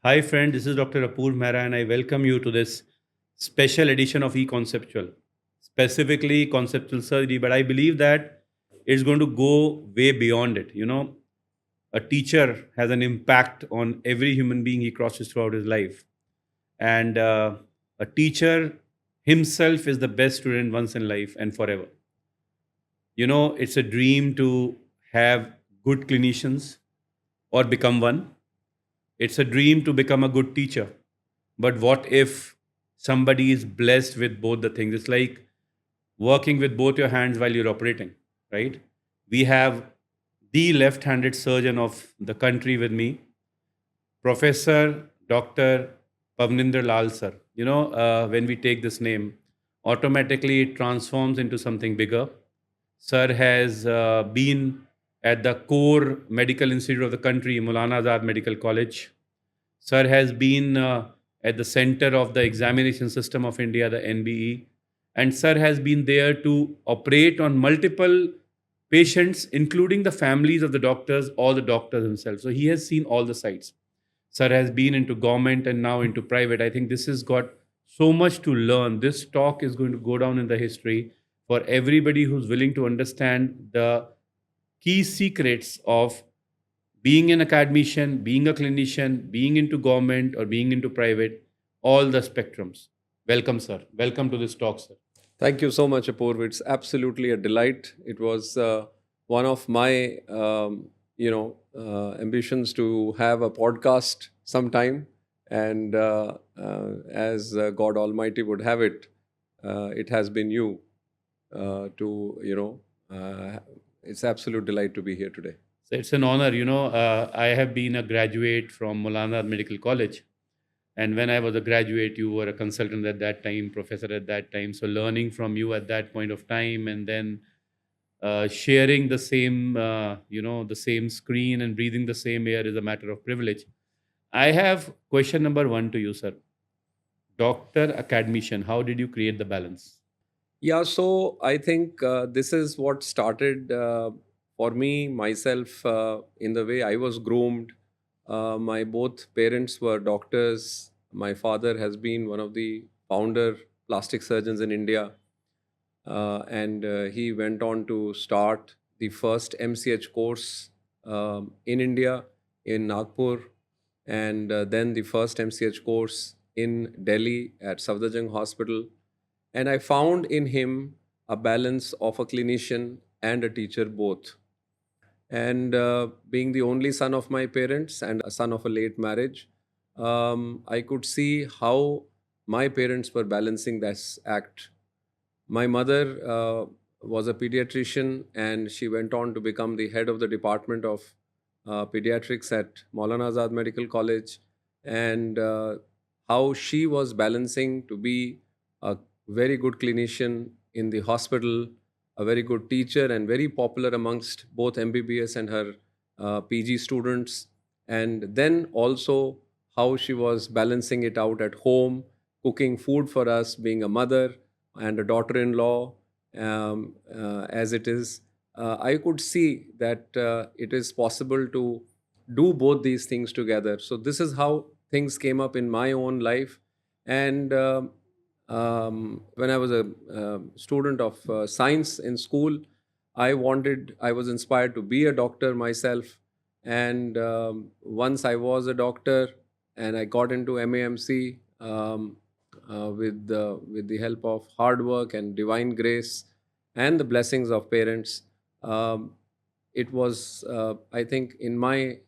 Hi, friend. This is Dr. Apurv Mehra, and I welcome you to this special edition of eConceptual, specifically conceptual surgery. But I believe that it's going to go way beyond it. A teacher has an impact on every human being he crosses throughout his life, and a teacher himself is the best student once in life and forever. It's a dream to have good clinicians or become one. It's a dream to become a good teacher. But what if somebody is blessed with both the things? It's like working with both your hands while you're operating, right? We have the left handed surgeon of the country with me, Professor Dr. Pawanindra Lal, sir. When we take this name, automatically it transforms into something bigger. Sir has been at the core medical institute of the country, Maulana Azad Medical College. Sir has been at the center of the examination system of India, the NBE. And Sir has been there to operate on multiple patients, including the families of the doctors or the doctors themselves. So he has seen all the sides. Sir has been into government and now into private. I think this has got so much to learn. This talk is going to go down in the history for everybody who's willing to understand the key secrets of being an academician, being a clinician, being into government or being into private, all the spectrums. Welcome, sir. Welcome to this talk, sir. Thank you so much, Apurv. It's absolutely a delight. It was one of my, ambitions to have a podcast sometime, and as God Almighty would have it, it has been you. It's absolute delight to be here today. So it's an honor. I have been a graduate from Maulana Azad Medical College. And when I was a graduate, you were a consultant at that time, professor at that time. So learning from you at that point of time, and then sharing the same screen and breathing the same air is a matter of privilege. I have question number one to you, sir. Doctor academician, how did you create the balance? Yeah, so I think this is what started for me, myself, in the way I was groomed. My both parents were doctors. My father has been one of the founder plastic surgeons in India. And he went on to start the first MCH course in India, in Nagpur, and then the first MCH course in Delhi at Safdarjung Hospital. And I found in him a balance of a clinician and a teacher both. And being the only son of my parents and a son of a late marriage, I could see how my parents were balancing this act. My mother was a pediatrician, and she went on to become the head of the department of pediatrics at Maulana Azad Medical College. And how she was balancing to be a very good clinician in the hospital, a very good teacher, and very popular amongst both MBBS and her PG students. And then also how she was balancing it out at home, cooking food for us, being a mother and a daughter-in-law, as it is. I could see that it is possible to do both these things together. So this is how things came up in my own life. And when I was a student of science in school, I was inspired to be a doctor myself. And once I was a doctor and I got into MAMC, with the help of hard work and divine grace and the blessings of parents. It was, I think, in my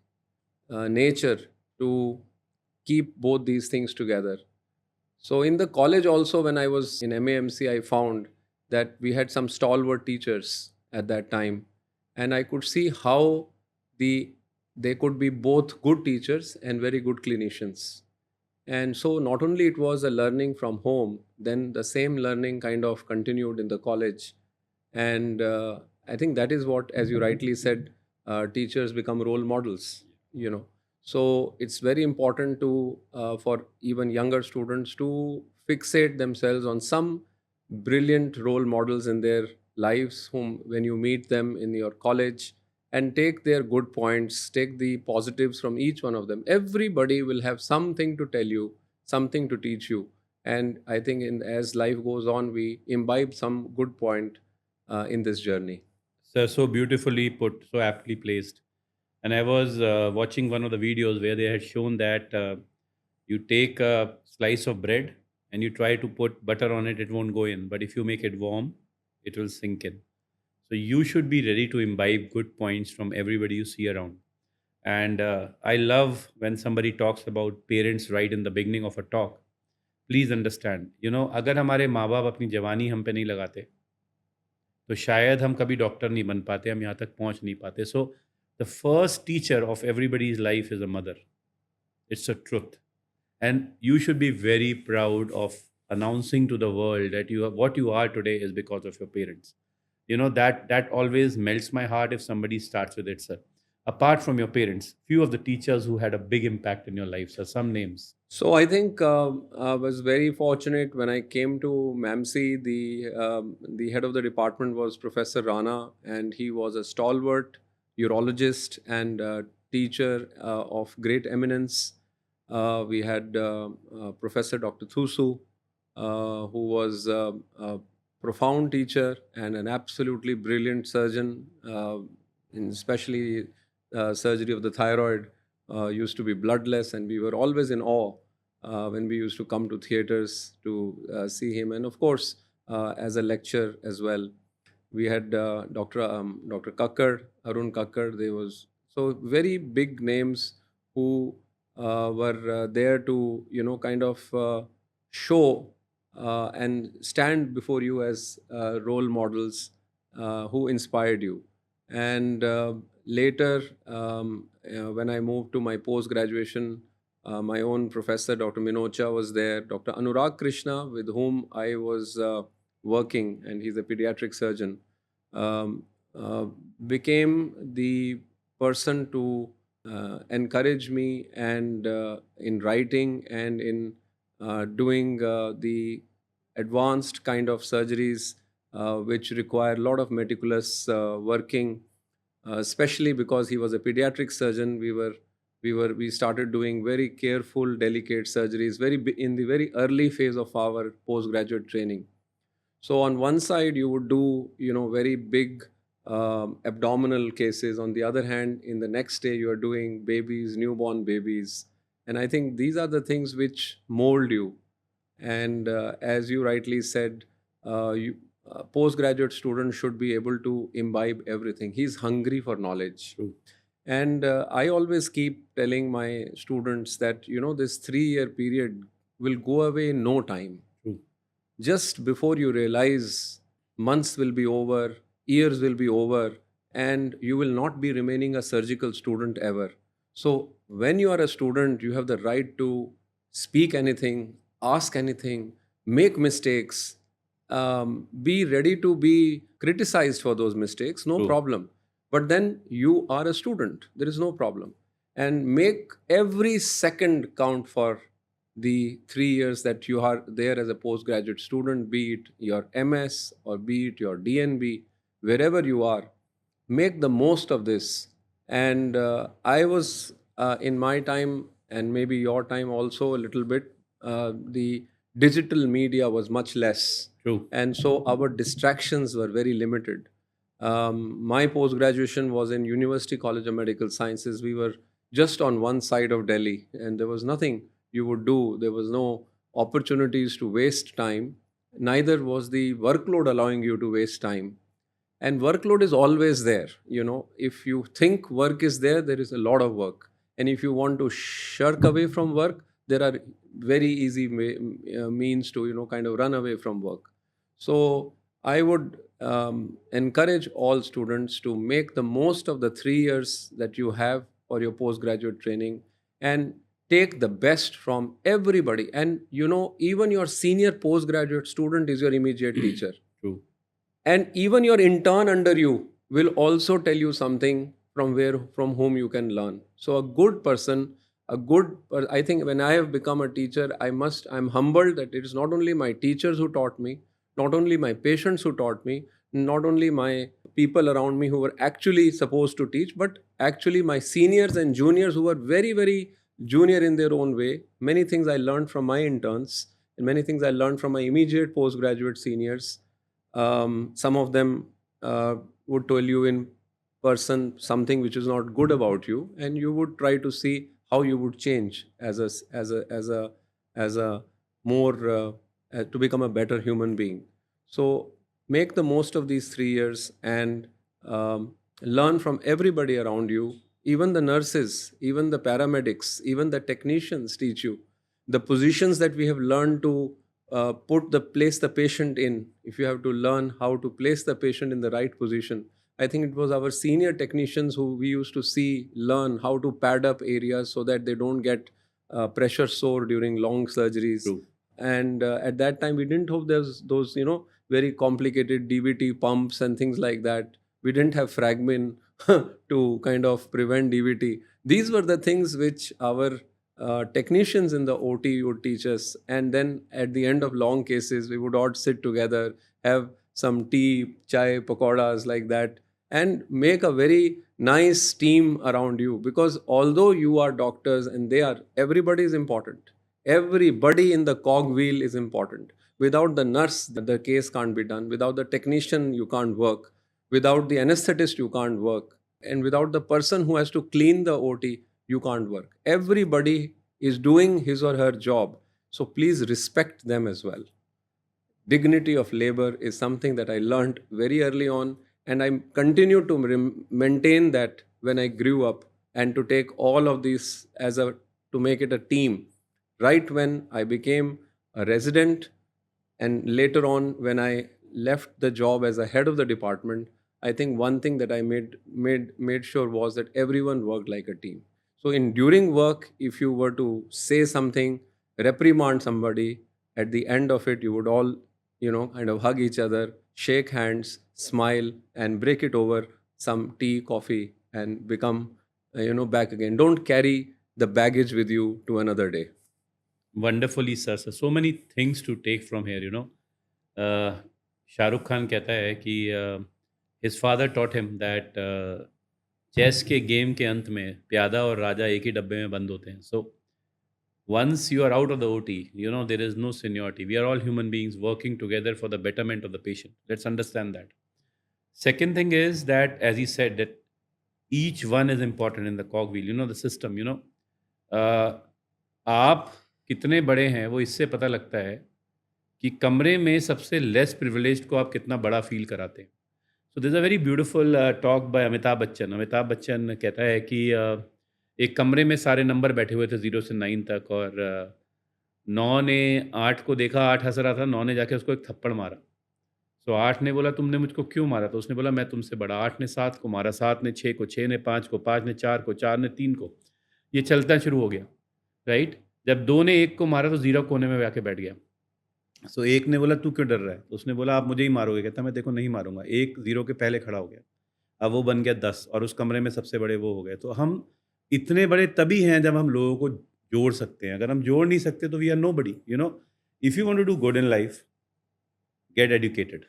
nature to keep both these things together. So in the college also, when I was in MAMC, I found that we had some stalwart teachers at that time, and I could see how the they could be both good teachers and very good clinicians. And so not only it was a learning from home, then the same learning kind of continued in the college. And I think that is what, as you rightly said, teachers become role models, you know. So it's very important to for even younger students to fixate themselves on some brilliant role models in their lives, whom when you meet them in your college, and take their good points, take the positives from each one of them. Everybody will have something to tell you, something to teach you. And I think as life goes on, we imbibe some good point in this journey. So, so beautifully put, so aptly placed. And I was watching one of the videos where they had shown that you take a slice of bread and you try to put butter on it, it won't go in. But if you make it warm, it will sink in. So you should be ready to imbibe good points from everybody you see around. And I love when somebody talks about parents right in the beginning of a talk. Please understand, अगर हमारे माँ बाप अपनी जवानी हम पे नहीं लगाते तो शायद हम कभी डॉक्टर नहीं बन पाते, हम यहाँ तक पहुँच नहीं पाते. So the first teacher of everybody's life is a mother. It's a truth. And you should be very proud of announcing to the world that what you are today is because of your parents. That always melts my heart if somebody starts with it, sir. Apart from your parents, few of the teachers who had a big impact in your life, sir. Some names. So I think I was very fortunate when I came to MAMC. The head of the department was Professor Rana, and he was a stalwart urologist and teacher of great eminence. We had Professor Dr. Thusu, who was a profound teacher and an absolutely brilliant surgeon, especially surgery of the thyroid. Used to be bloodless, and we were always in awe when we used to come to theaters to see him. And of course, as a lecturer as well, we had Dr. Kakkar, Arun Kakkar. There was so very big names who were there to kind of show and stand before you as role models who inspired you. And later, when I moved to my post graduation, my own professor, Dr. Minocha, was there. Dr. Anurag Krishna, with whom I was working, and he's a pediatric surgeon, became the person to encourage me and in writing and in doing the advanced kind of surgeries which require a lot of meticulous working, especially because he was a pediatric surgeon. We started doing very careful, delicate surgeries in the very early phase of our postgraduate training. So on one side, you would do very big abdominal cases. On the other hand, in the next day, you are doing babies, newborn babies. And I think these are the things which mold you. And as you rightly said, postgraduate students should be able to imbibe everything. He's hungry for knowledge. True. And I always keep telling my students that, this 3-year period will go away in no time. True. Just before you realize, months will be over, years will be over, and you will not be remaining a surgical student ever. So when you are a student, you have the right to speak anything, ask anything, make mistakes, be ready to be criticized for those mistakes, no True. problem. But then you are a student, there is no problem. And make every second count for the 3 years that you are there as a postgraduate student, be it your MS or be it your DNB, wherever you are. Make the most of this. And I was in my time, and maybe your time also a little bit, the digital media was much less. True. And so our distractions were very limited. My post-graduation was in University College of Medical Sciences. We were just on one side of Delhi, and there was nothing you would do. There was no opportunities to waste time. Neither was the workload allowing you to waste time. And workload is always there. If you think work is there, there is a lot of work. And if you want to shirk away from work, there are very easy means to, kind of run away from work. So I would encourage all students to make the most of the 3 years that you have for your postgraduate training and take the best from everybody. And, even your senior postgraduate student is your immediate teacher. True. And even your intern under you will also tell you something from whom you can learn. So a good person, I think when I have become a teacher, I'm humbled that it is not only my teachers who taught me, not only my patients who taught me, not only my people around me who were actually supposed to teach, but actually my seniors and juniors who were very, very junior in their own way. Many things I learned from my interns, and many things I learned from my immediate postgraduate seniors. Some of them would tell you in person something which is not good about you, and you would try to see how you would change as a more to become a better human being. So make the most of these 3 years and learn from everybody around you. Even the nurses, even the paramedics, even the technicians teach you the positions that we have learned to place the patient in. If you have to learn how to place the patient in the right position, I think it was our senior technicians who we used to see learn how to pad up areas so that they don't get pressure sore during long surgeries. True. And at that time we didn't have those very complicated DVT pumps and things like that. We didn't have fragmin to kind of prevent DVT. These were the things which our technicians in the OT would teach us. And then at the end of long cases, we would all sit together, have some tea, chai, pakoras like that, and make a very nice team around you. Because although you are doctors and everybody is important. Everybody in the cogwheel is important. Without the nurse, the case can't be done. Without the technician, you can't work. Without the anesthetist, you can't work. And without the person who has to clean the OT, you can't work. Everybody is doing his or her job. So please respect them as well. Dignity of labor is something that I learned very early on, and I continue to maintain that when I grew up, and to take all of these to make it a team. Right when I became a resident, and later on when I left the job as a head of the department, I think one thing that I made sure was that everyone worked like a team. So during work, if you were to say something, reprimand somebody, at the end of it, you would all, kind of hug each other, shake hands, smile, and break it over some tea, coffee, and become, back again. Don't carry the baggage with you to another day. Wonderfully, sir. So many things to take from here, Shah Rukh Khan कहता है कि his father taught him that chess के game के अंत में प्यादा और राजा एक ही डब्बे में बंद होते हैं. So once you are out of the OT, there is no seniority. We are all human beings working together for the betterment of the patient. Let's understand that. Second thing is that, as he said, that each one is important in the cogwheel, the system, आप कितने बड़े हैं वो इससे पता लगता है कि कमरे में सबसे लेस प्रिविलेज्ड को आप कितना बड़ा फील कराते हैं. So this a very beautiful talk bye Amitabh Bachchan. Amitabh Bachchan कहता है कि एक कमरे में सारे नंबर बैठे हुए थे 0 से 9 तक, और 9 ने 8 को देखा, 8 हंस रहा था, 9 ने जाके उसको एक थप्पड़ मारा. सो 8 ने बोला तुमने मुझको क्यों मारा? तो उसने बोला मैं तुमसे बड़ा. 8 ने 7 को मारा, 7 ने 6 को, 6 ने 5 को, 5 ने 4 को, 4 ने 3 को. ये चलता शुरू हो गया, राइट. जब 2 ने 1 को मारा तो 0 कोने में आके बैठ गया. सो 1 ने बोला तू क्यों डर रहा है? तो उसने बोला आप मुझे ही मारोगे. कहता मैं देखो नहीं मारूंगा. 1 0 के पहले खड़ा हो गया. अब वो बन गया 10, और उस कमरे में सबसे बड़े वो हो गए. तो हम इतने बड़े तभी हैं जब हम लोगों को जोड़ सकते हैं. अगर हम जोड़ नहीं सकते तो we are nobody. If you want to do good in life, get educated.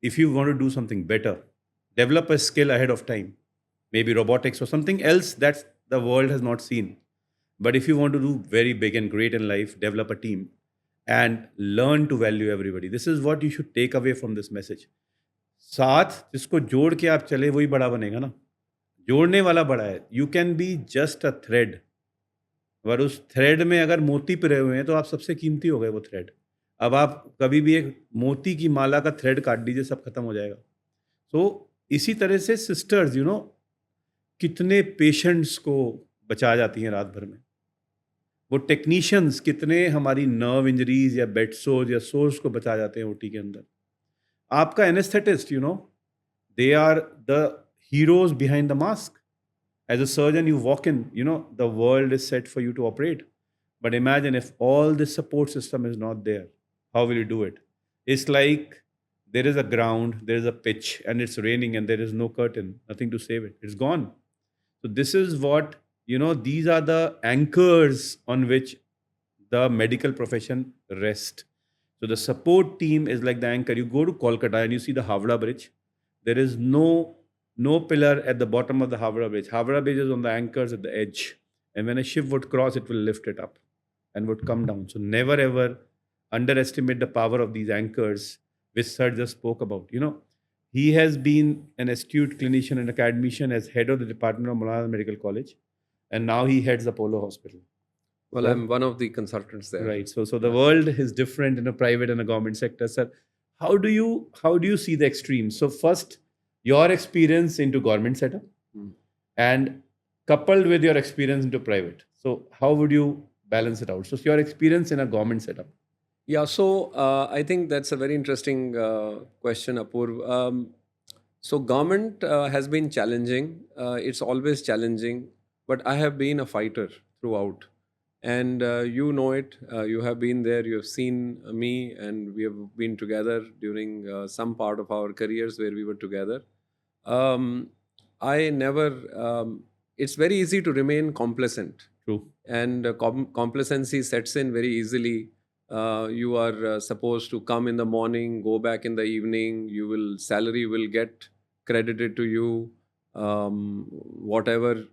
If you want to do something better, develop a skill ahead of time, maybe robotics or something else that the world has not seen. But if you want to do very big and great in life, develop a team and learn to value everybody. This is what you should take away from this message. साथ जिसको जोड़ के आप चले वही बड़ा बनेगा ना. जोड़ने वाला बड़ा है. You can be just a thread. और उस थ्रेड में अगर मोती पिरे हुए हैं तो आप सबसे कीमती हो गए वो थ्रेड. अब आप कभी भी एक मोती की माला का थ्रेड काट दीजिए, सब खत्म हो जाएगा. तो इसी तरह से सिस्टर्स कितने पेशेंट्स को बचा जाती हैं रात भर में. वो टेक्नीशियंस कितने हमारी नर्व इंजरीज या बेड सोर्स या सोर्स को बचा जाते हैं ओटी के अंदर. आपका anaesthetist they are the heroes behind the mask. As a surgeon, you walk in, the world is set for you to operate. But imagine if all this support system is not there, how will you do it? It's like there is a ground, there is a pitch, and it's raining, and there is no curtain, nothing to save it. It's gone. So this is what, these are the anchors on which the medical profession rests. So the support team is like the anchor. You go to Kolkata and you see the Havda Bridge. There is no pillar at the bottom of the Havra Bridge. Havra Bridge is on the anchors at the edge, and when a ship would cross, it will lift it up and would come down. So never ever underestimate the power of these anchors, which Sir just spoke about. He has been an astute clinician and academician as head of the department of Maulana Azad Medical College, and now he heads Apollo Hospital. Well, I'm one of the consultants there. Right. So the world is different in a private and a government sector. Sir, how do you see the extremes? So first, your experience into government setup, and coupled with your experience into private. So how would you balance it out? So your experience in a government setup. Yeah, so I think that's a very interesting question, Apurv. So government has been challenging. It's always challenging, but I have been a fighter throughout, and you know it. You have been there. You have seen me, and we have been together during some part of our careers where we were together. Um, I never. It's very easy to remain complacent, True. and complacency sets in very easily. You are supposed to come in the morning, go back in the evening. Salary will get credited to you, whatever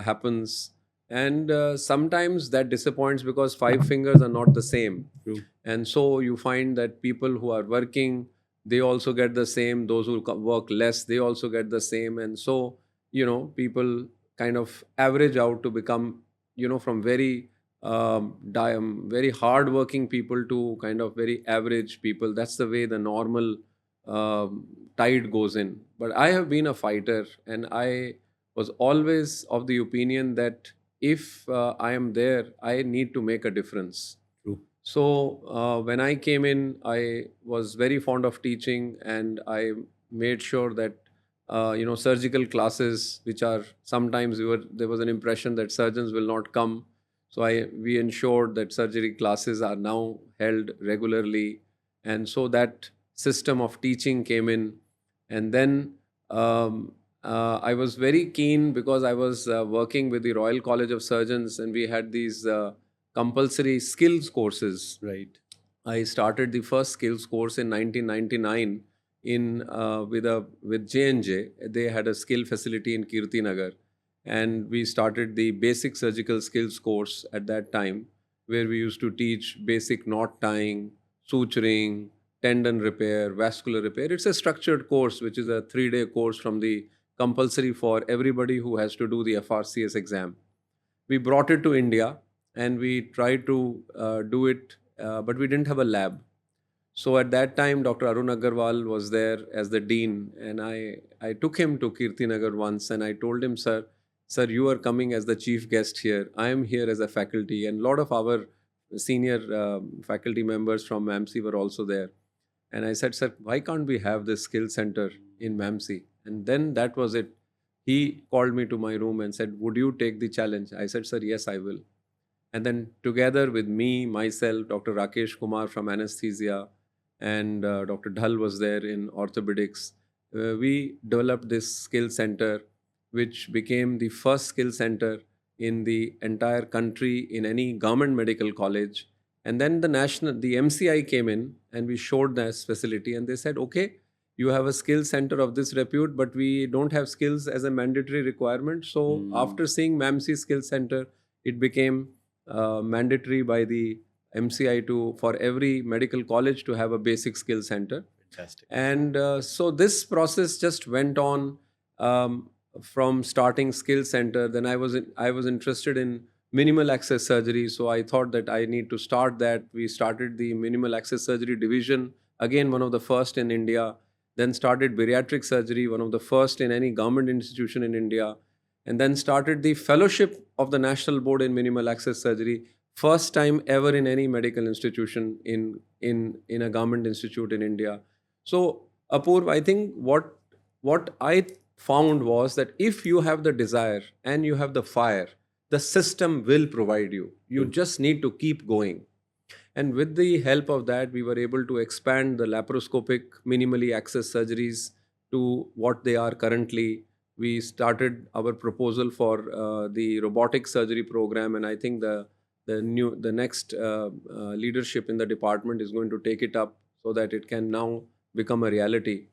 happens. And sometimes that disappoints because five fingers are not the same. True. And so you find that people who are working, they also get the same. Those who work less, they also get the same. And so, people kind of average out to become, from very very hardworking people to kind of very average people. That's the way the normal tide goes in. But I have been a fighter, and I was always of the opinion that if I am there, I need to make a difference. True. So when I came in, I was very fond of teaching, and I made sure that surgical classes, which are sometimes there was an impression that surgeons will not come. So we ensured that surgery classes are now held regularly, and so that system of teaching came in. And then I was very keen because I was working with the Royal College of Surgeons, and we had these compulsory skills courses. Right. I started the first skills course in 1999 with J&J. They had a skill facility in Kirti Nagar, and we started the basic surgical skills course at that time, where we used to teach basic knot tying, suturing, tendon repair, vascular repair. It's a structured course, which is a 3-day course from the compulsory for everybody who has to do the FRCS exam. We brought it to India, and we tried to do it, but we didn't have a lab. So at that time, Dr. Arun Agarwal was there as the dean, and I took him to Kirti Nagar once, and I told him, Sir, you are coming as the chief guest here. I am here as a faculty, and a lot of our senior faculty members from MAMC were also there. And I said, Sir, why can't we have this skill center in MAMC? And then that was it. He called me to my room and said, would you take the challenge? I said, Sir, yes, I will. And then together with me, myself, Dr. Rakesh Kumar from anesthesia, and Dr. Dhal was there in orthopedics, we developed this skill center, which became the first skill center in the entire country in any government medical college. And then the MCI came in, and we showed this facility, and they said, okay, you have a skill center of this repute, but we don't have skills as a mandatory requirement. So after seeing MAMC Skill Center, it became mandatory by the MCI for every medical college to have a basic skill center. Fantastic. And so this process just went on from starting skill center. Then I was interested in minimal access surgery, so I thought that I need to start that. We started the minimal access surgery division, again one of the first in India. Then started bariatric surgery, one of the first in any government institution in India. And then started the fellowship of the National Board in Minimal Access Surgery, first time ever in any medical institution in a government institute in India. So Apurv, I think what I found was that if you have the desire and you have the fire, the system will provide you. You just need to keep going. And with the help of that, we were able to expand the laparoscopic minimally access surgeries to what they are currently. We started our proposal for the robotic surgery program, and I think the next leadership in the department is going to take it up so that it can now become a reality.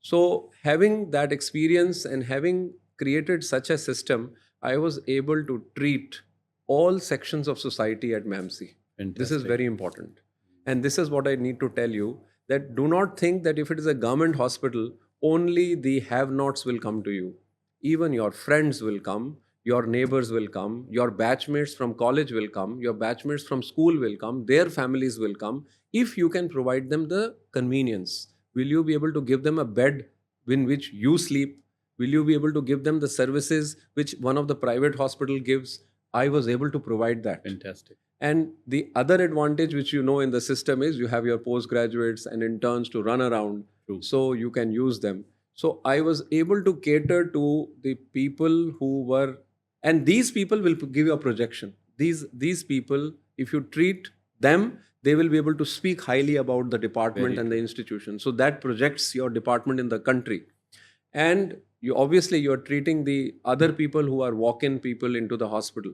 So having that experience and having created such a system, I was able to treat all sections of society at MAMC. This is Fantastic. very important. And this is what I need to tell you, that do not think that if it is a government hospital, only the have-nots will come to you. Even your friends will come, your neighbors will come, your batchmates from college will come, your batchmates from school will come, their families will come, if you can provide them the convenience. Will you be able to give them a bed in which you sleep? Will you be able to give them the services which one of the private hospital gives? I was able to provide that. Fantastic. And the other advantage which you know in the system is you have your postgraduates and interns to run around. True. So you can use them. So I was able to cater to the people who were, and these people will give you a projection. These people, if you treat them, they will be able to speak highly about the department Very and true. the institution. So that projects your department in the country. And you obviously you're treating the other people who are walk-in people into the hospital.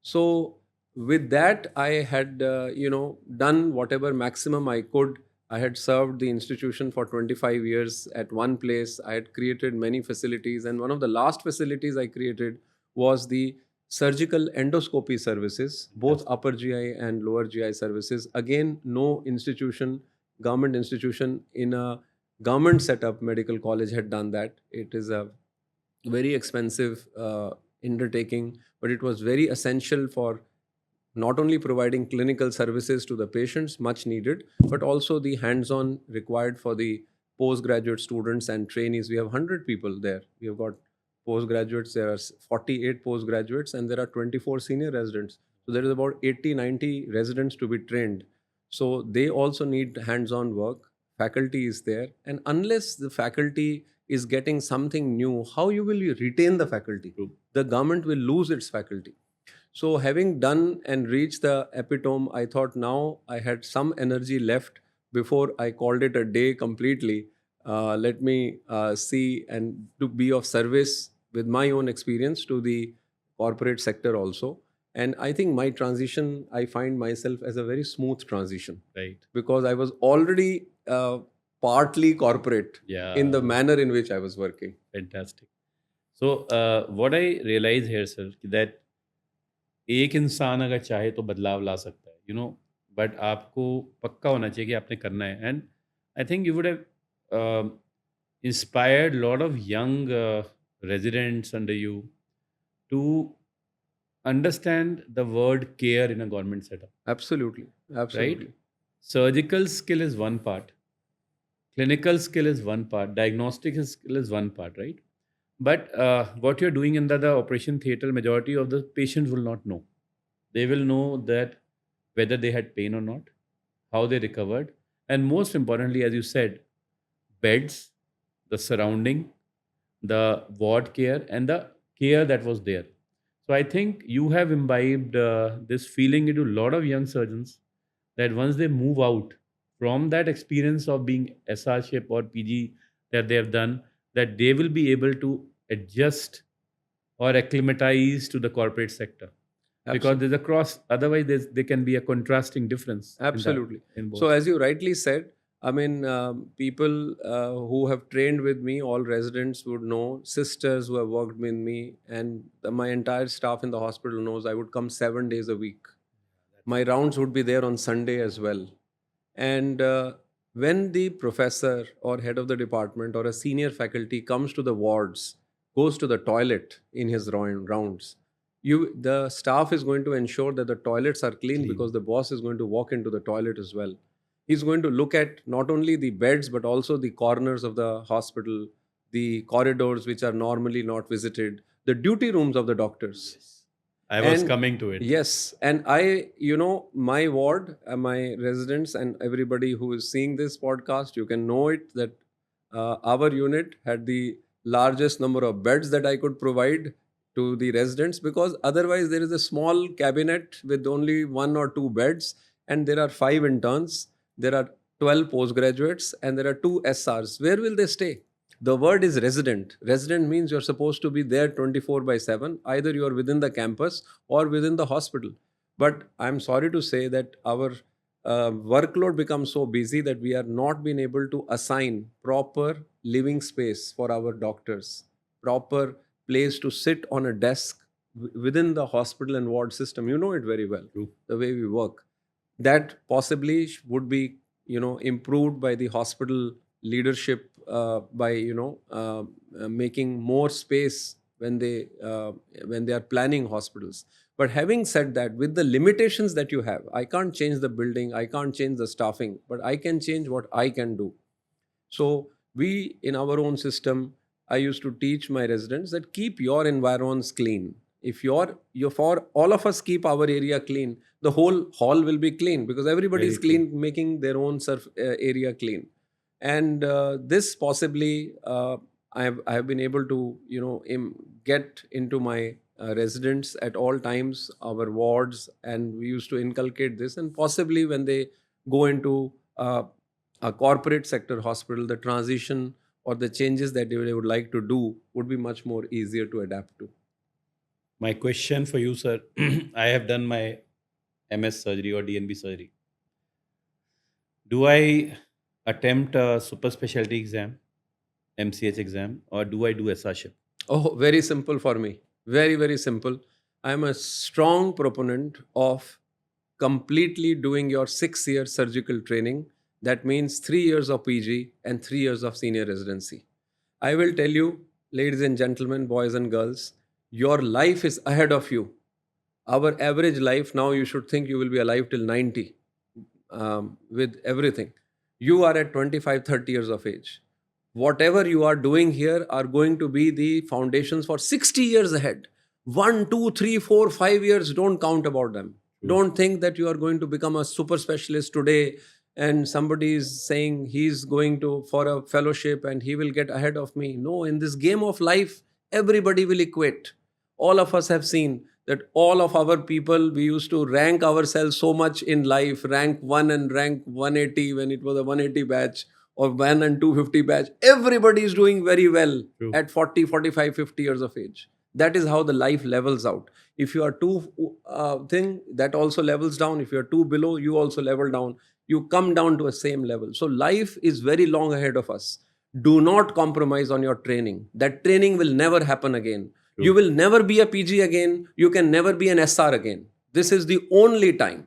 So with that, I had done whatever maximum I could. I had served the institution for 25 years at one place. I had created many facilities, and one of the last facilities I created was the surgical endoscopy services, both Yes. upper GI and lower GI services. Again, no institution, government institution in a government setup medical college had done that. It is a very expensive undertaking, but it was very essential for not only providing clinical services to the patients, much needed, but also the hands-on required for the postgraduate students and trainees. We have 100 people there. We have got postgraduates, there are 48 postgraduates, and there are 24 senior residents. So there is about 80, 90 residents to be trained. So they also need hands-on work. Faculty is there. And unless the faculty is getting something new, how will you retain the faculty? True. The government will lose its faculty. So having done and reached the epitome, I thought now I had some energy left before I called it a day completely. Let me see and to be of service with my own experience to the corporate sector also. And I think my transition, I find myself as a very smooth transition Right. because I was already partly corporate Yeah. in the manner in which I was working. Fantastic. So what I realize here, sir, that एक इंसान अगर चाहे तो बदलाव ला सकता है, but आपको पक्का होना चाहिए कि आपने करना है. And I think you would have inspired lot of young residents under you to understand the word care in a government setup. Absolutely. Absolutely. Right? Surgical skill is one part, clinical skill is one part, diagnostic skill is one part, right? But what you're doing in the operation theater, majority of the patients will not know. They will know that whether they had pain or not, how they recovered, and most importantly, as you said, beds, the surrounding, the ward care, and the care that was there. So I think you have imbibed this feeling into a lot of young surgeons that once they move out from that experience of being SR-ship or PG that they have done, that they will be able to adjust or acclimatize to the corporate sector. Because there's a cross, otherwise there can be a contrasting difference. Absolutely. In both. So as you rightly said, I mean, people who have trained with me, all residents would know, sisters who have worked with me, and my entire staff in the hospital knows I would come 7 days a week. My rounds would be there on Sunday as well. And when the professor or head of the department or a senior faculty comes to the wards, goes to the toilet in his rounds, the staff is going to ensure that the toilets are clean because the boss is going to walk into the toilet as well. He's going to look at not only the beds but also the corners of the hospital, the corridors which are normally not visited, the duty rooms of the doctors. I was coming to it. Yes. And my ward, my residents, and everybody who is seeing this podcast, you can know it that our unit had the largest number of beds that I could provide to the residents, because otherwise there is a small cabinet with only 1 or 2 beds, and there are 5 interns, there are 12 postgraduates, and there are 2 SRs. Where will they stay? The word is resident. Resident means you're supposed to be there 24/7. Either you're within the campus or within the hospital. But I'm sorry to say that our workload becomes so busy that we are not being able to assign proper living space for our doctors, proper place to sit on a desk within the hospital and ward system. You know it very well, True. the way we work. That possibly would be, improved by the hospital leadership, by making more space when they are planning hospitals. But having said that, with the limitations that you have, I can't change the building, I can't change the staffing, but I can change what I can do. So we, in our own system, I used to teach my residents that keep your environs clean. If you for all of us keep our area clean, the whole hall will be clean, because everybody is Very true. clean, making their own area clean. And this possibly, I have been able to get into my residents at all times, our wards, and we used to inculcate this. And possibly when they go into a corporate sector hospital, the transition or the changes that they would like to do would be much more easier to adapt to. My question for you, sir. I have done my MS surgery or DNB surgery. Do I attempt a super specialty exam, MCH exam, or do I do SRship? Oh, very simple for me. Very, very simple. I am a strong proponent of completely doing your 6-year surgical training. That means 3 years of PG and 3 years of senior residency. I will tell you, ladies and gentlemen, boys and girls, your life is ahead of you. Our average life now, you should think you will be alive till 90, with everything. You are at 25, 30 years of age. Whatever you are doing here are going to be the foundations for 60 years ahead. 1, 2, 3, 4, 5 years, don't count about them. Don't think that you are going to become a super specialist today and somebody is saying he's going to for a fellowship and he will get ahead of me. No, in this game of life, everybody will equate. All of us have seen that all of our people, we used to rank ourselves so much in life, rank 1 and rank 180 when it was a 180 batch, or 1 and 250 batch. Everybody is doing very well. True. At 40, 45, 50 years of age. That is how the life levels out. If you are too thin, that also levels down. If you are too below, you also level down. You come down to a same level. So life is very long ahead of us. Do not compromise on your training. That training will never happen again. True. You will never be a PG again. You can never be an SR again. This is the only time.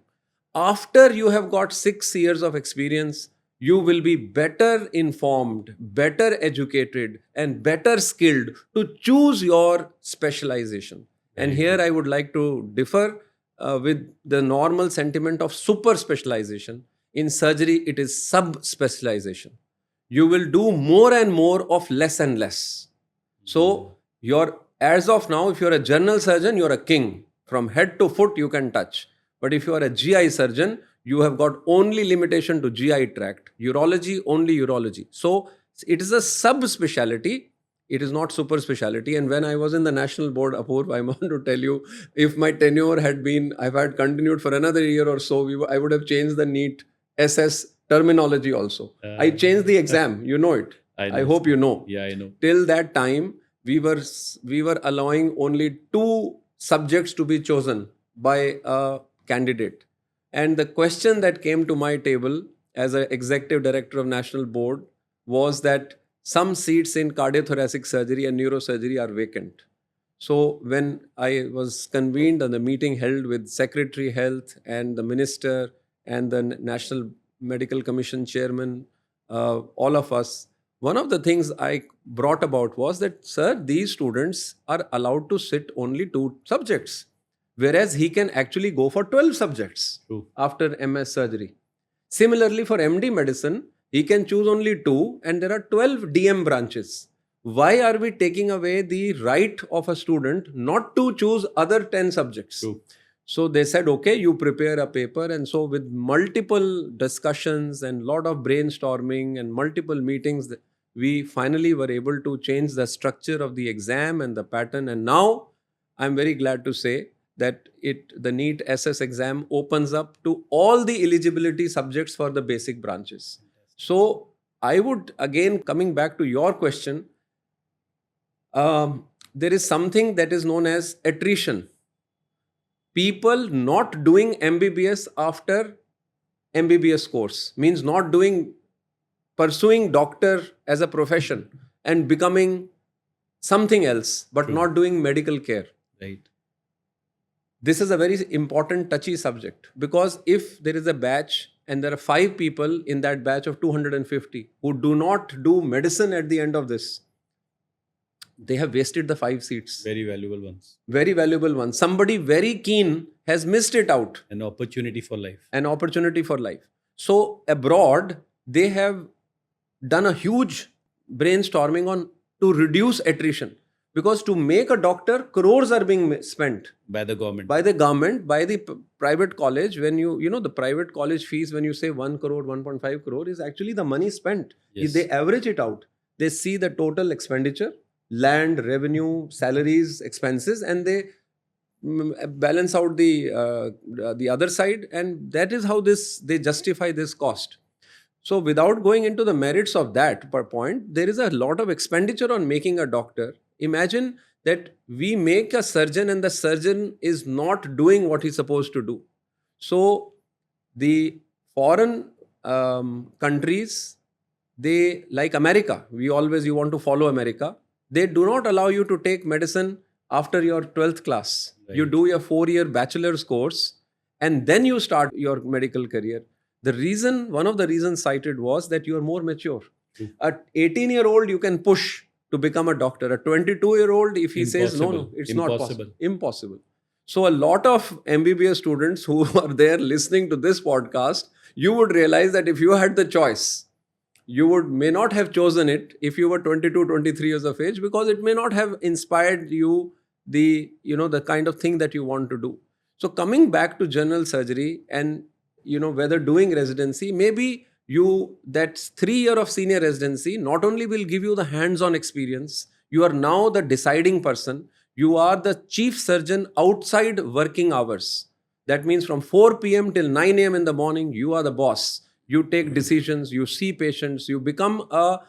After you have got 6 years of experience, you will be better informed, better educated, and better skilled to choose your specialization. And Very here true. I would like to differ with the normal sentiment of super specialization. In surgery, it is sub-specialization. You will do more and more of less and less. So, as of now, if you're a general surgeon, you're a king. From head to foot, you can touch. But if you are a GI surgeon, you have got only limitation to GI tract. Urology, only urology. So, it is a sub-speciality. It is not super speciality. And when I was in the national board, Apurv, I want to tell you, if my tenure had been, I've had continued for another year or so, I would have changed the NEET SS terminology also. I changed the exam. You know it. I hope you know. Yeah, I know. Till that time, we were allowing only 2 subjects to be chosen by a candidate. And the question that came to my table as an executive director of national board was that some seats in cardiothoracic surgery and neurosurgery are vacant. So when I was convened and the meeting held with Secretary Health and the Minister and the National Medical Commission Chairman, all of us, one of the things I brought about was that, sir, these students are allowed to sit only 2 subjects, whereas he can actually go for 12 subjects. True. After MS surgery. Similarly, for MD medicine, he can choose only 2 and there are 12 DM branches. Why are we taking away the right of a student not to choose other 10 subjects? True. So they said, okay, you prepare a paper. And so with multiple discussions and lot of brainstorming and multiple meetings, we finally were able to change the structure of the exam and the pattern. And now I'm very glad to say that the NEET SS exam opens up to all the eligibility subjects for the basic branches. So I would, again, coming back to your question, there is something that is known as attrition. People not doing MBBS after MBBS course, means not pursuing doctor as a profession and becoming something else, but True. not doing medical care. Right. This is a very important, touchy subject, because if there is a batch and there are 5 people in that batch of 250 who do not do medicine at the end of this, they have wasted the 5 seats. Very valuable ones. Very valuable ones. Somebody very keen has missed it out. An opportunity for life. An opportunity for life. So abroad, they have done a huge brainstorming on to reduce attrition. Because to make a doctor, crores are being spent. By the government. By the government, by the private college. When you know, the private college fees, when you say 1 crore, 1.5 crore, is actually the money spent. Yes. If they average it out, they see the total expenditure, land, revenue, salaries, expenses, and they balance out the other side, and that is how they justify this cost. So without going into the merits of that per point, there is a lot of expenditure on making a doctor. Imagine that we make a surgeon and the surgeon is not doing what he's supposed to do. So the foreign countries, they, like America, you want to follow America. They do not allow you to take medicine after your 12th class. Right. You do your 4-year bachelor's course and then you start your medical career. One of the reasons cited was that you are more mature. A 18-year-old you can push to become a doctor. A 22-year-old, if he says no, it's not possible. Impossible. So a lot of MBBS students who are there listening to this podcast, you would realize that if you had the choice, you may not have chosen it if you were 22, 23 years of age, because it may not have inspired you the kind of thing that you want to do. So coming back to general surgery and whether doing residency, maybe that 3 year of senior residency not only will give you the hands-on experience, you are now the deciding person. You are the chief surgeon outside working hours. That means from 4 p.m. till 9 a.m. in the morning, you are the boss. You take decisions, you see patients, you become a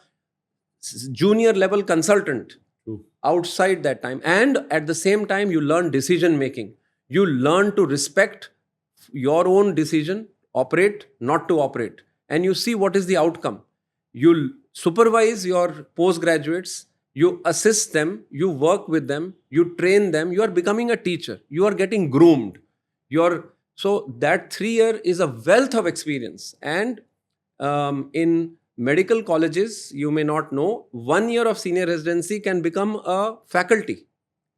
junior level consultant. True. Outside that time. And at the same time, you learn decision making. You learn to respect your own decision, operate, not to operate. And you see what is the outcome. You supervise your postgraduates, you assist them, you work with them, you train them, you are becoming a teacher, you are getting groomed. So that 3 year is a wealth of experience. And in medical colleges, you may not know, 1 year of senior residency can become a faculty.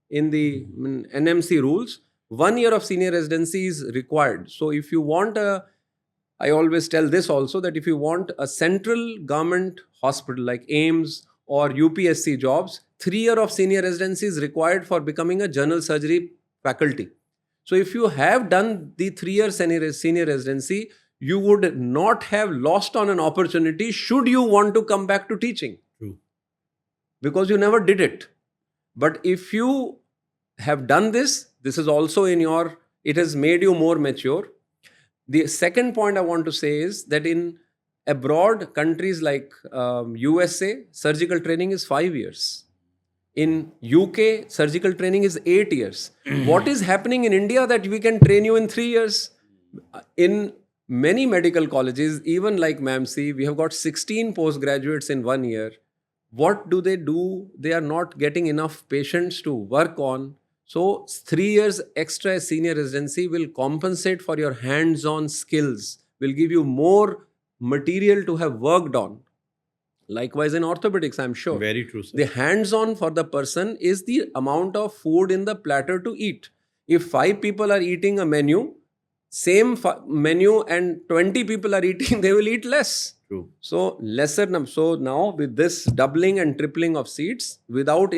In the NMC rules, 1 year of senior residency is required. So if you want I always tell this also, that if you want a central government hospital like AIMS or UPSC jobs, 3 year of senior residency is required for becoming a general surgery faculty. So if you have done the 3 year senior residency, you would not have lost on an opportunity should you want to come back to teaching. True. Because you never did it. But if you have done this is also it has made you more mature. The second point I want to say is that in abroad countries like USA, surgical training is 5 years. In UK, surgical training is 8 years. What is happening in India that we can train you in 3 years? In many medical colleges, even like MAMC, we have got 16 postgraduates in 1 year. What do? They are not getting enough patients to work on. So 3 years extra senior residency will compensate for your hands-on skills, will give you more material to have worked on. Likewise in orthopedics, I'm sure. Very true, sir. The hands-on for the person is the amount of food in the platter to eat. If 5 people are eating a menu, same menu and 20 people are eating, they will eat less. True. So lesser number. So now with this doubling and tripling of seats, without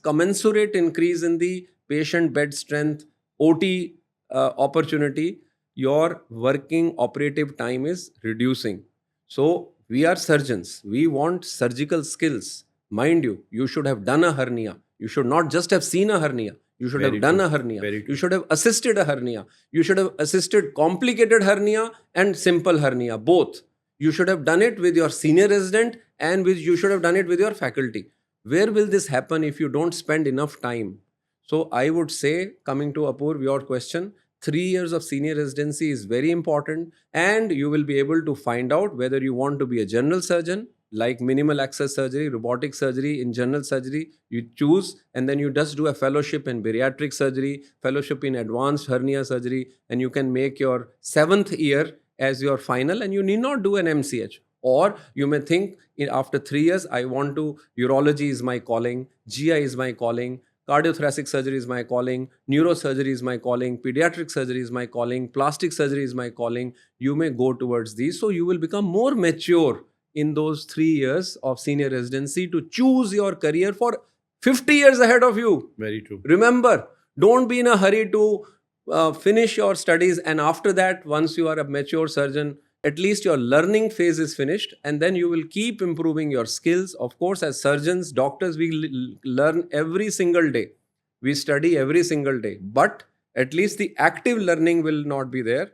commensurate increase in the patient bed strength, OT opportunity, your working operative time is reducing. So we are surgeons. We want surgical skills. Mind you, you should have done a hernia. You should not just have seen a hernia. You should have done a hernia. You should have assisted a hernia. You should have assisted complicated hernia and simple hernia, both. You should have done it with your senior resident and you should have done it with your faculty. Where will this happen if you don't spend enough time? So I would say, coming to Apurv, your question, 3 years of senior residency is very important, and you will be able to find out whether you want to be a general surgeon, like minimal access surgery, robotic surgery. In general surgery, you choose, and then you just do a fellowship in bariatric surgery, fellowship in advanced hernia surgery, and you can make your 7th year as your final, and you need not do an MCH. Or you may think, after 3 years, I want to, urology is my calling, GI is my calling, cardiothoracic surgery is my calling, neurosurgery is my calling, pediatric surgery is my calling, plastic surgery is my calling. You may go towards these. So you will become more mature in those 3 years of senior residency to choose your career for 50 years ahead of you. Very true. Remember, don't be in a hurry to finish your studies, and after that, once you are a mature surgeon, at least your learning phase is finished, and then you will keep improving your skills. Of course, as surgeons, doctors, we learn every single day. We study every single day, but at least the active learning will not be there,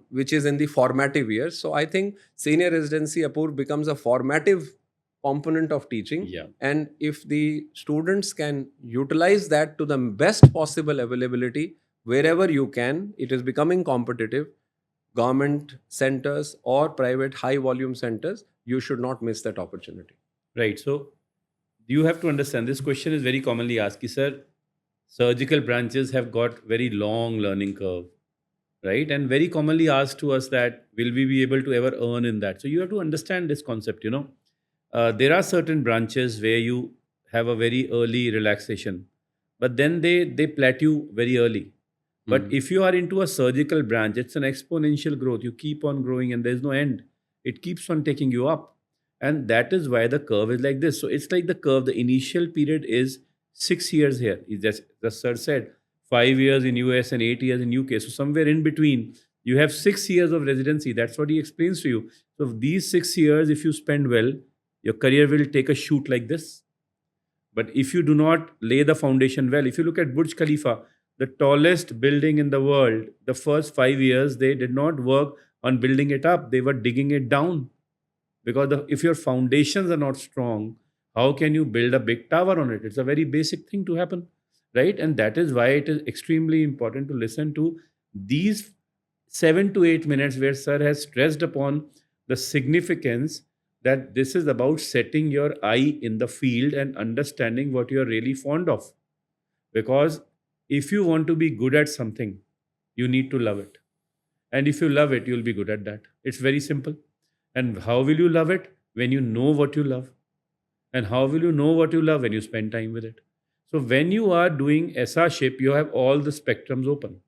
which is in the formative years. So I think senior residency, Apurv, becomes a formative component of teaching. Yeah. And if the students can utilize that to the best possible availability, wherever you can, it is becoming competitive. Government centers or private high volume centers, you should not miss that opportunity. Right. So you have to understand this question is very commonly asked, ki, sir, surgical branches have got very long learning curve, right? And very commonly asked to us that will we be able to ever earn in that? So you have to understand this concept, there are certain branches where you have a very early relaxation, but then they plateau very early. But Mhm. if you are into a surgical branch, it's an exponential growth. You keep on growing and there's no end. It keeps on taking you up. And that is why the curve is like this. So it's like the curve. The initial period is 6 years here. The sir said 5 years in US and 8 years in UK. So somewhere in between, you have 6 years of residency. That's what he explains to you. So these 6 years, if you spend well, your career will take a shoot like this. But if you do not lay the foundation well, if you look at Burj Khalifa, the tallest building in the world, the first 5 years, they did not work on building it up. They were digging it down. Because if your foundations are not strong, how can you build a big tower on it? It's a very basic thing to happen, right? And that is why it is extremely important to listen to these 7 to 8 minutes where sir has stressed upon the significance that this is about setting your eye in the field and understanding what you're really fond of. Because if you want to be good at something, you need to love it. And if you love it, you'll be good at that. It's very simple. And how will you love it? When you know what you love. And how will you know what you love? When you spend time with it. So when you are doing SR-ship, you have all the spectrums open.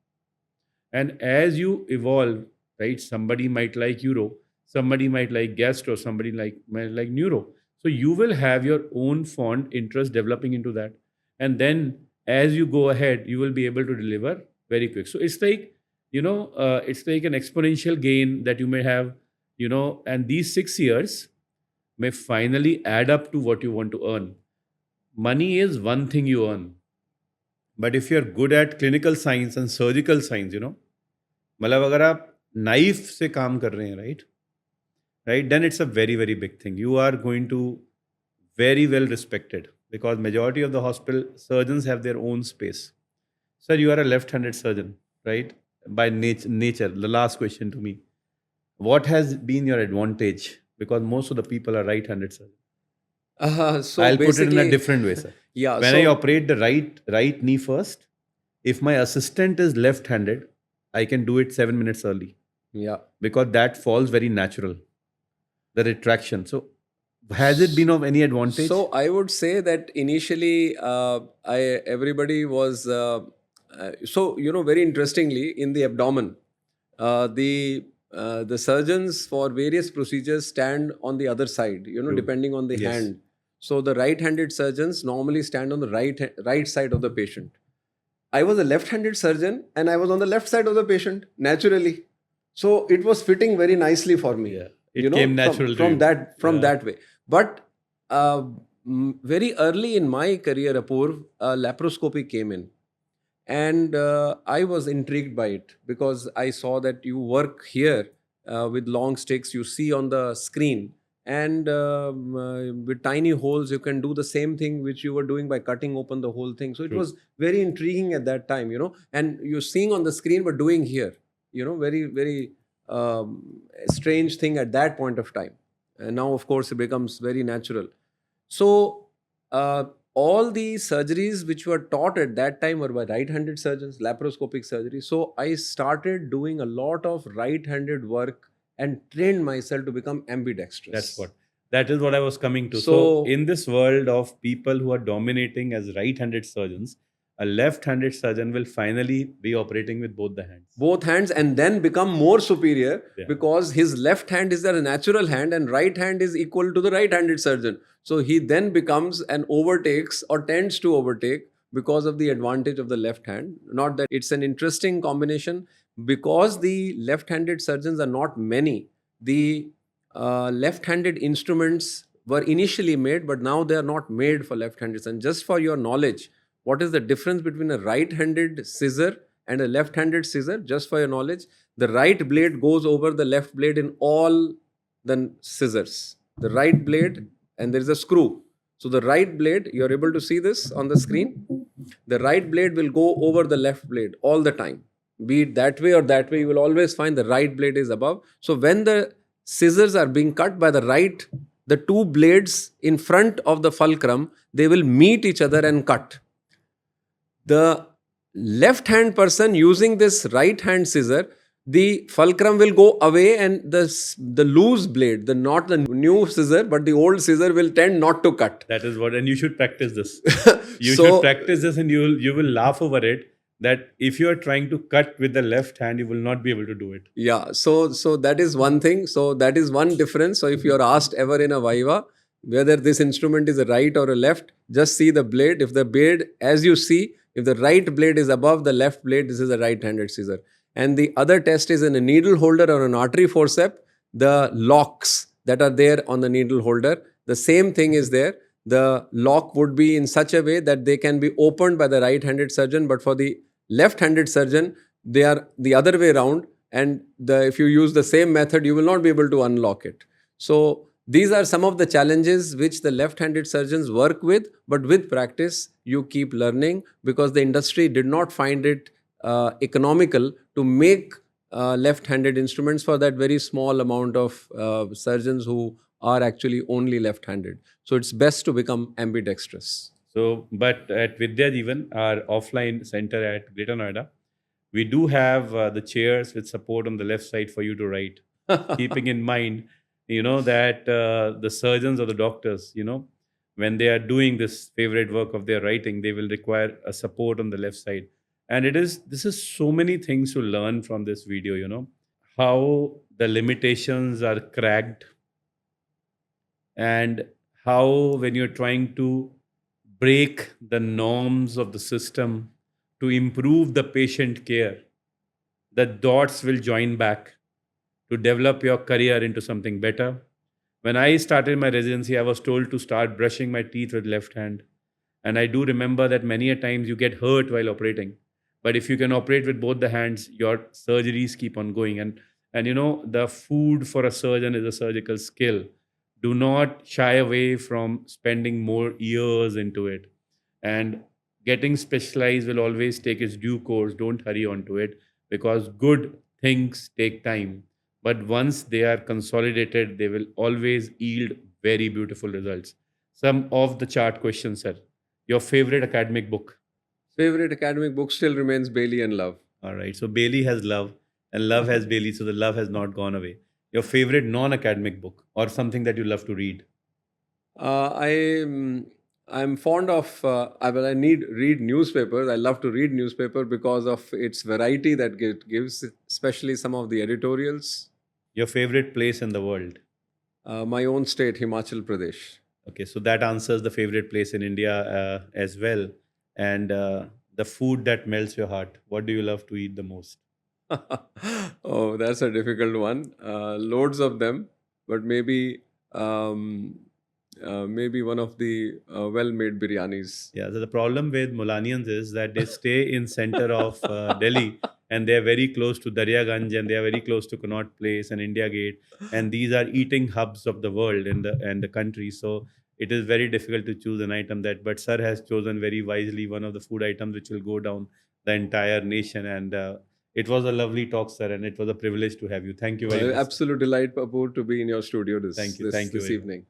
And as you evolve, right, somebody might like Euro, somebody might like gastro, somebody might like neuro. So you will have your own fond interest developing into that. And then as you go ahead, you will be able to deliver very quick. So it's like, it's like an exponential gain that you may have, and these 6 years may finally add up to what you want to earn. Money is one thing you earn. But if you're good at clinical science and surgical science, मतलब अगर आप knife से काम कर रहे हैं, right, then it's a very, very big thing. You are going to very well respected because majority of the hospital surgeons have their own space. Sir, you are a left-handed surgeon, right? By nature. The last question to me. What has been your advantage? Because most of the people are right-handed surgeons. So I'll put it in a different way, sir. Yeah. When I operate the right knee first, if my assistant is left-handed, I can do it 7 minutes early. Yeah. Because that falls very natural. The retraction. So has it been of any advantage? So I would say that initially, everybody was very interestingly in the abdomen, the surgeons for various procedures stand on the other side, True. depending on the Yes. hand. So the right-handed surgeons normally stand on the right side of the patient. I was a left-handed surgeon and I was on the left side of the patient naturally. So it was fitting very nicely for me. Yeah. It came natural from Yeah. that way. But very early in my career, Apurv, laparoscopy came in. And I was intrigued by it because I saw that you work here with long sticks, you see on the screen, and with tiny holes you can do the same thing which you were doing by cutting open the whole thing. So it True. was very intriguing at that time, and you're seeing on the screen but doing here, very, very strange thing at that point of time. And now, of course, it becomes very natural. So, all the surgeries which were taught at that time were by right-handed surgeons, laparoscopic surgery. So, I started doing a lot of right-handed work and trained myself to become ambidextrous. That is what I was coming to. So, So- in this world of people who are dominating as right-handed surgeons, a left-handed surgeon will finally be operating with both the hands. Both hands, and then become more superior Yeah. because his left hand is their natural hand and right hand is equal to the right-handed surgeon. So he then becomes and overtakes or tends to overtake because of the advantage of the left hand. Not that it's an interesting combination, because the left-handed surgeons are not many. The left-handed instruments were initially made, but now they are not made for left-handed. And just for your knowledge, what is the difference between a right-handed scissor and a left-handed scissor? Just for your knowledge, the right blade goes over the left blade in all the scissors. The right blade, and there is a screw. So the right blade, you're able to see this on the screen. The right blade will go over the left blade all the time. Be it that way or that way, you will always find the right blade is above. So when the scissors are being cut by the right, the two blades in front of the fulcrum, they will meet each other and cut. The left hand person using this right hand scissor, the fulcrum will go away and the loose blade, not the new scissor, but the old scissor will tend not to cut. That is what, and you should practice this. You So- should practice this, and you will laugh over it. That if you are trying to cut with the left hand, you will not be able to do it. Yeah, so that is one thing. So that is one difference. So if you are asked ever in a viva whether this instrument is a right or a left, just see the blade. If the blade, as you see, if the right blade is above the left blade, this is a right-handed scissor. And the other test is in a needle holder or an artery forceps, the locks that are there on the needle holder, the same thing is there. The lock would be in such a way that they can be opened by the right-handed surgeon, but for the left-handed surgeon, they are the other way around. And if you use the same method, you will not be able to unlock it. So these are some of the challenges which the left-handed surgeons work with, but with practice, you keep learning, because the industry did not find it economical to make left-handed instruments for that very small amount of surgeons who are actually only left-handed. So it's best to become ambidextrous. So, but at Vidya Jeevan, our offline center at Greater Noida, we do have the chairs with support on the left side for you to write. Keeping in mind, that the surgeons or the doctors, when they are doing this favorite work of their writing, they will require a support on the left side. And this is so many things to learn from this video, how the limitations are cracked, and how when you're trying to break the norms of the system to improve the patient care, the dots will join back to develop your career into something better. When I started my residency, I was told to start brushing my teeth with left hand. And I do remember that many a times you get hurt while operating. But if you can operate with both the hands, your surgeries keep on going. And the food for a surgeon is a surgical skill. Do not shy away from spending more years into it. And getting specialized will always take its due course. Don't hurry onto it, because good things take time. But once they are consolidated, they will always yield very beautiful results. Some of the chart questions, sir. Your favorite academic book? Favorite academic book still remains Bailey and Love. All right. So Bailey has love and love has Bailey. So the love has not gone away. Your favorite non-academic book or something that you love to read? I'm fond of, I read newspapers. I love to read newspaper because of its variety that it gives, especially some of the editorials. Your favorite place in the world? My own state, Himachal Pradesh. Okay, so that answers the favorite place in India as well. And the food that melts your heart. What do you love to eat the most? Oh, that's a difficult one. Loads of them, but maybe one of the well-made biryanis. Yeah, so the problem with Mulanians is that they stay in center of Delhi and they are very close to Daryaganj, and they are very close to Connaught Place and India Gate, and these are eating hubs of the world and the country. So it is very difficult to choose an item that, but sir has chosen very wisely one of the food items which will go down the entire nation. And it was a lovely talk, sir, and it was a privilege to have you. Thank you very much. Absolute delight, Apurv, to be in your studio Thank you. this Thank you very much. evening.